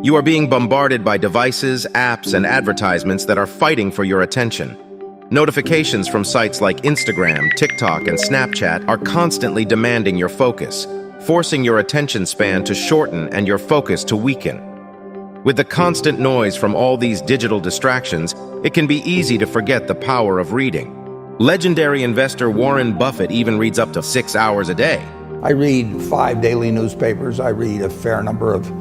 You are being bombarded by devices, apps, and advertisements that are fighting for your attention. Notifications from sites like Instagram, TikTok, and Snapchat are constantly demanding your focus, forcing your attention span to shorten and your focus to weaken. With the constant noise from all these digital distractions, it can be easy to forget the power of reading. Legendary investor Warren Buffett even reads up to 6 hours a day. I read 5 daily newspapers. I read a fair number of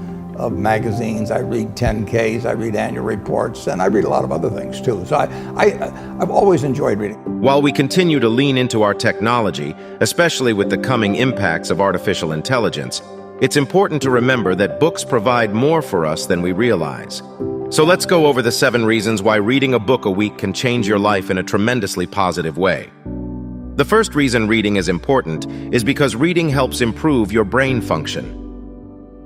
magazines. I read 10Ks. I read annual reports, and I read a lot of other things too. So I've always enjoyed reading. While we continue to lean into our technology, especially with the coming impacts of artificial intelligence, it's important to remember that books provide more for us than we realize. So let's go over the 7 reasons why reading a book a week can change your life in a tremendously positive way. The first reason reading is important is because reading helps improve your brain function.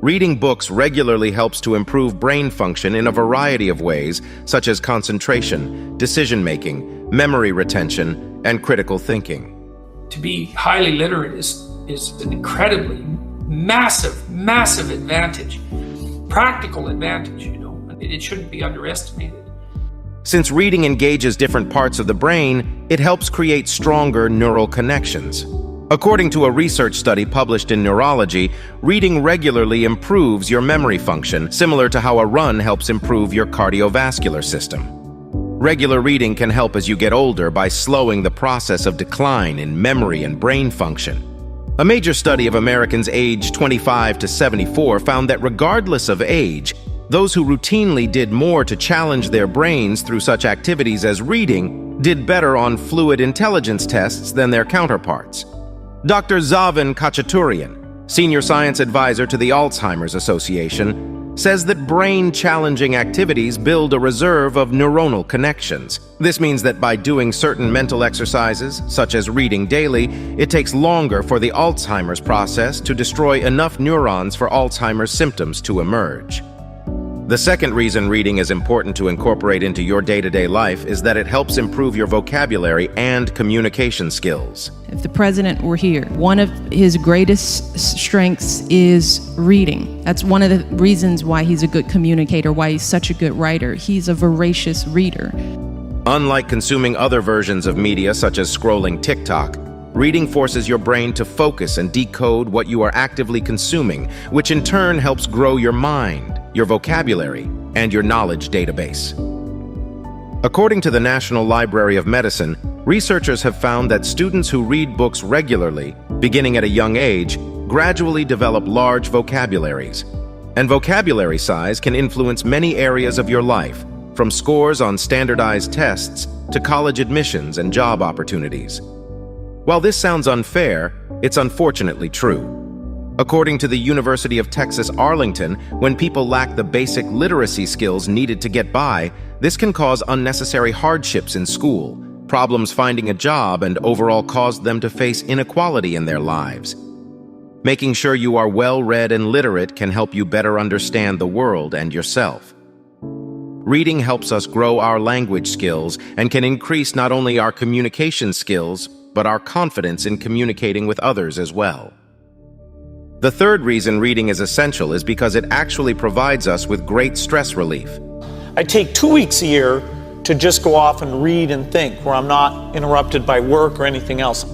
Reading books regularly helps to improve brain function in a variety of ways, such as concentration, decision-making, memory retention, and critical thinking. To be highly literate is an incredibly massive advantage, practical advantage, It shouldn't be underestimated. Since reading engages different parts of the brain, it helps create stronger neural connections. According to a research study published in Neurology, reading regularly improves your memory function, similar to how a run helps improve your cardiovascular system. Regular reading can help as you get older by slowing the process of decline in memory and brain function. A major study of Americans aged 25 to 74 found that regardless of age, those who routinely did more to challenge their brains through such activities as reading did better on fluid intelligence tests than their counterparts. Dr. Zavan Khachaturian, senior science advisor to the Alzheimer's Association, says that brain-challenging activities build a reserve of neuronal connections. This means that by doing certain mental exercises, such as reading daily, it takes longer for the Alzheimer's process to destroy enough neurons for Alzheimer's symptoms to emerge. The second reason reading is important to incorporate into your day-to-day life is that it helps improve your vocabulary and communication skills. If the president were here, one of his greatest strengths is reading. That's one of the reasons why he's a good communicator, why he's such a good writer. He's a voracious reader. Unlike consuming other versions of media, such as scrolling TikTok, reading forces your brain to focus and decode what you are actively consuming, which in turn helps grow your mind, your vocabulary, and your knowledge database. According to the National Library of Medicine, researchers have found that students who read books regularly, beginning at a young age, gradually develop large vocabularies. And vocabulary size can influence many areas of your life, from scores on standardized tests to college admissions and job opportunities. While this sounds unfair, it's unfortunately true. According to the University of Texas Arlington, when people lack the basic literacy skills needed to get by, this can cause unnecessary hardships in school, problems finding a job, and overall cause them to face inequality in their lives. Making sure you are well-read and literate can help you better understand the world and yourself. Reading helps us grow our language skills and can increase not only our communication skills, but our confidence in communicating with others as well. The third reason reading is essential is because it actually provides us with great stress relief. I take 2 weeks a year to just go off and read and think, where I'm not interrupted by work or anything else.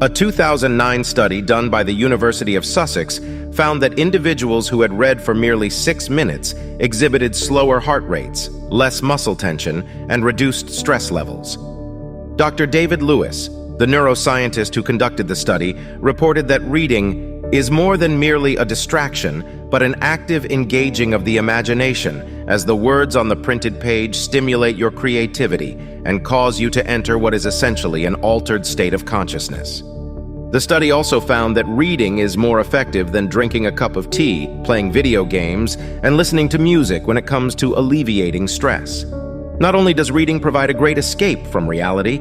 A 2009 study done by the University of Sussex found that individuals who had read for merely 6 minutes exhibited slower heart rates, less muscle tension, and reduced stress levels. Dr. David Lewis, the neuroscientist who conducted the study, reported that reading is more than merely a distraction, but an active engaging of the imagination, as the words on the printed page stimulate your creativity and cause you to enter what is essentially an altered state of consciousness. The study also found that reading is more effective than drinking a cup of tea, playing video games, and listening to music when it comes to alleviating stress. Not only does reading provide a great escape from reality,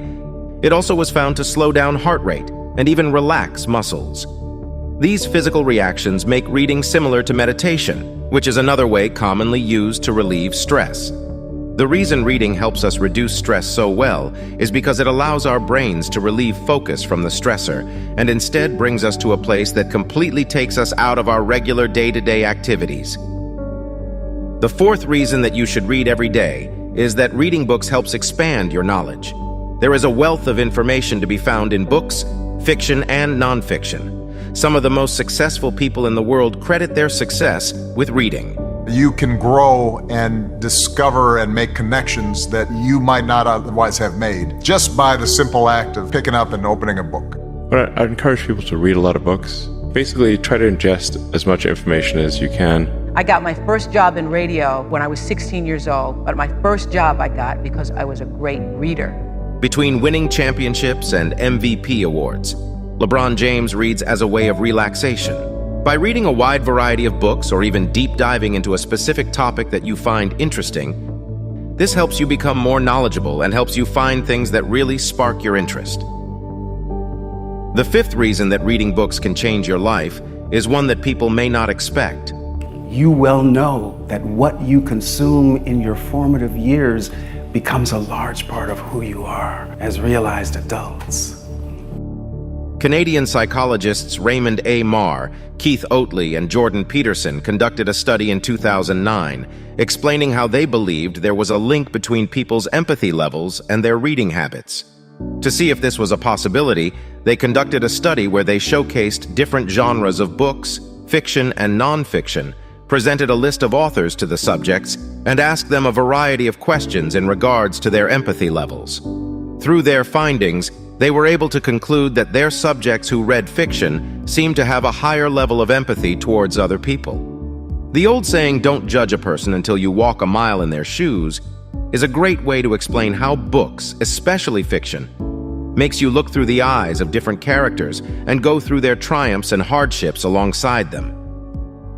it also was found to slow down heart rate and even relax muscles. These physical reactions make reading similar to meditation, which is another way commonly used to relieve stress. The reason reading helps us reduce stress so well is because it allows our brains to relieve focus from the stressor and instead brings us to a place that completely takes us out of our regular day-to-day activities. The fourth reason that you should read every day is that reading books helps expand your knowledge. There is a wealth of information to be found in books, fiction, and nonfiction. Some of the most successful people in the world credit their success with reading. You can grow and discover and make connections that you might not otherwise have made just by the simple act of picking up and opening a book. But I encourage people to read a lot of books. Basically, try to ingest as much information as you can. I got my first job in radio when I was 16 years old, but my first job I got because I was a great reader. Between winning championships and MVP awards, LeBron James reads as a way of relaxation. By reading a wide variety of books or even deep diving into a specific topic that you find interesting, this helps you become more knowledgeable and helps you find things that really spark your interest. The fifth reason that reading books can change your life is one that people may not expect. You well know that what you consume in your formative years becomes a large part of who you are as realized adults. Canadian psychologists Raymond A. Marr, Keith Oatley, and Jordan Peterson conducted a study in 2009 explaining how they believed there was a link between people's empathy levels and their reading habits. To see if this was a possibility, they conducted a study where they showcased different genres of books, fiction, and nonfiction, presented a list of authors to the subjects, and asked them a variety of questions in regards to their empathy levels. Through their findings, they were able to conclude that their subjects who read fiction seemed to have a higher level of empathy towards other people. The old saying, "Don't judge a person until you walk a mile in their shoes," is a great way to explain how books, especially fiction, makes you look through the eyes of different characters and go through their triumphs and hardships alongside them.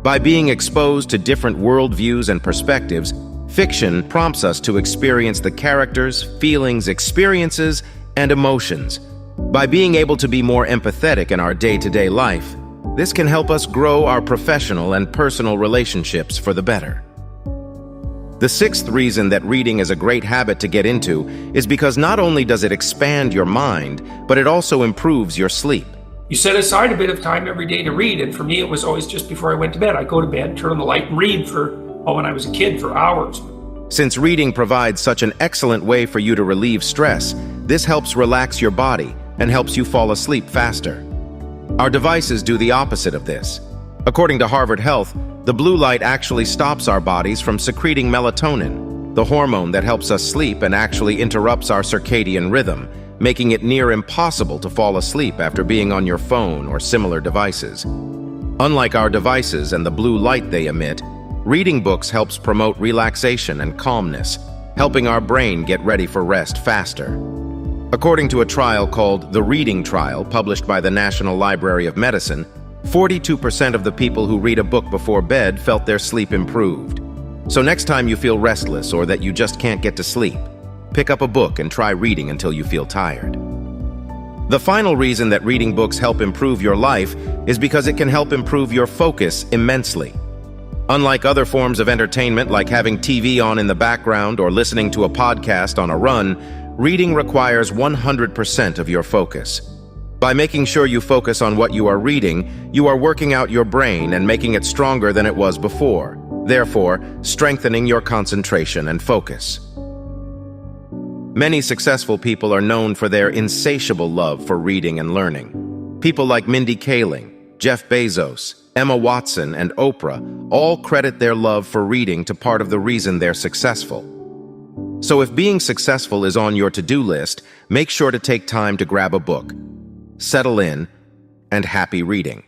By being exposed to different worldviews and perspectives, fiction prompts us to experience the characters, feelings, experiences, and emotions. By being able to be more empathetic in our day-to-day life, this can help us grow our professional and personal relationships for the better. The sixth reason that reading is a great habit to get into is because not only does it expand your mind, but it also improves your sleep. You set aside a bit of time every day to read, and for me it was always just before I went to bed. I'd go to bed, turn on the light, and read when I was a kid, for hours. Since reading provides such an excellent way for you to relieve stress, this helps relax your body and helps you fall asleep faster. Our devices do the opposite of this. According to Harvard Health, the blue light actually stops our bodies from secreting melatonin, the hormone that helps us sleep and actually interrupts our circadian rhythm, making it near impossible to fall asleep after being on your phone or similar devices. Unlike our devices and the blue light they emit, reading books helps promote relaxation and calmness, helping our brain get ready for rest faster. According to a trial called the Reading Trial, published by the National Library of Medicine, 42% of the people who read a book before bed felt their sleep improved. So next time you feel restless or that you just can't get to sleep, pick up a book and try reading until you feel tired. The final reason that reading books help improve your life is because it can help improve your focus immensely. Unlike other forms of entertainment like having TV on in the background or listening to a podcast on a run, reading requires 100% of your focus. By making sure you focus on what you are reading, you are working out your brain and making it stronger than it was before, therefore strengthening your concentration and focus. Many successful people are known for their insatiable love for reading and learning. People like Mindy Kaling, Jeff Bezos, Emma Watson, and Oprah all credit their love for reading to part of the reason they're successful. So if being successful is on your to-do list, make sure to take time to grab a book. Settle in, and happy reading.